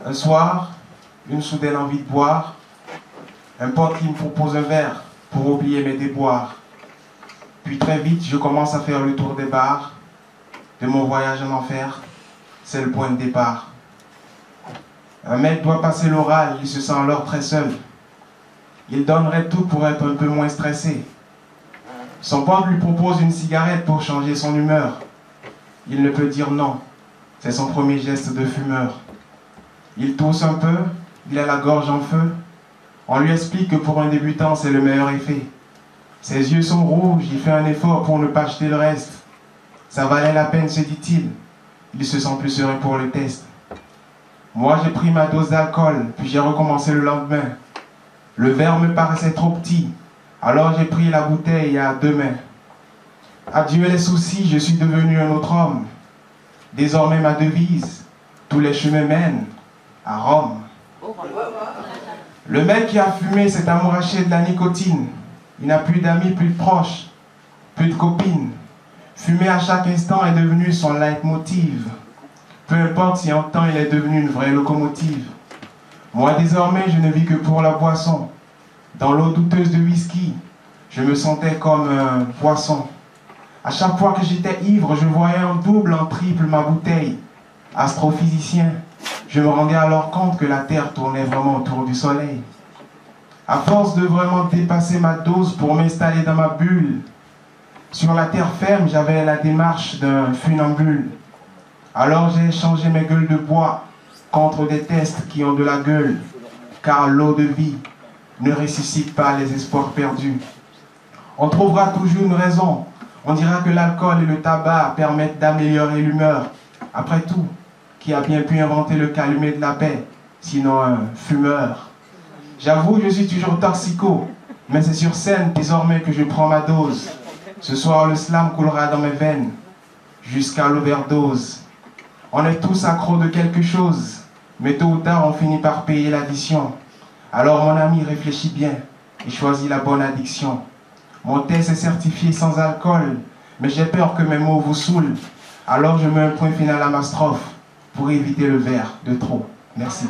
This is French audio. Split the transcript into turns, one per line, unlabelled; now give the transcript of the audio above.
Un soir, une soudaine envie de boire, un pote qui me propose un verre pour oublier mes déboires. Puis très vite, je commence à faire le tour des bars. De mon voyage en enfer, c'est le point de départ. Un mec doit passer l'oral, il se sent alors très seul. Il donnerait tout pour être un peu moins stressé. Son pote lui propose une cigarette pour changer son humeur. Il ne peut dire non, c'est son premier geste de fumeur. Il tousse un peu, il a la gorge en feu. On lui explique que pour un débutant, c'est le meilleur effet. Ses yeux sont rouges, il fait un effort pour ne pas jeter le reste. Ça valait la peine, se dit-il. Il se sent plus serein pour le test. Moi, j'ai pris ma dose d'alcool, puis j'ai recommencé le lendemain. Le verre me paraissait trop petit, alors j'ai pris la bouteille à deux mains. Adieu les soucis, je suis devenu un autre homme. Désormais ma devise, tous les chemins mènent à Rome. Le mec qui a fumé s'est amouraché de la nicotine. Il n'a plus d'amis, plus de proches, plus de copines. Fumer à chaque instant est devenu son leitmotiv. Peu importe si en temps il est devenu une vraie locomotive. Moi désormais je ne vis que pour la boisson. Dans l'eau douteuse de whisky, je me sentais comme un poisson. À chaque fois que j'étais ivre, je voyais en double, en triple ma bouteille. Astrophysicien, je me rendais alors compte que la Terre tournait vraiment autour du Soleil. À force de vraiment dépasser ma dose pour m'installer dans ma bulle, sur la terre ferme, j'avais la démarche d'un funambule. Alors j'ai échangé mes gueules de bois contre des tests qui ont de la gueule, car l'eau de vie ne ressuscite pas les espoirs perdus. On trouvera toujours une raison. On dira que l'alcool et le tabac permettent d'améliorer l'humeur. Après tout, qui a bien pu inventer le calumet de la paix, sinon un fumeur? J'avoue, je suis toujours toxico, mais c'est sur scène désormais que je prends ma dose. Ce soir, le slam coulera dans mes veines, jusqu'à l'overdose. On est tous accros de quelque chose, mais tôt ou tard, on finit par payer l'addition. Alors, mon ami, réfléchis bien et choisis la bonne addiction. Mon test est certifié sans alcool, mais j'ai peur que mes mots vous saoulent. Alors, je mets un point final à ma strophe pour éviter le verre de trop. Merci.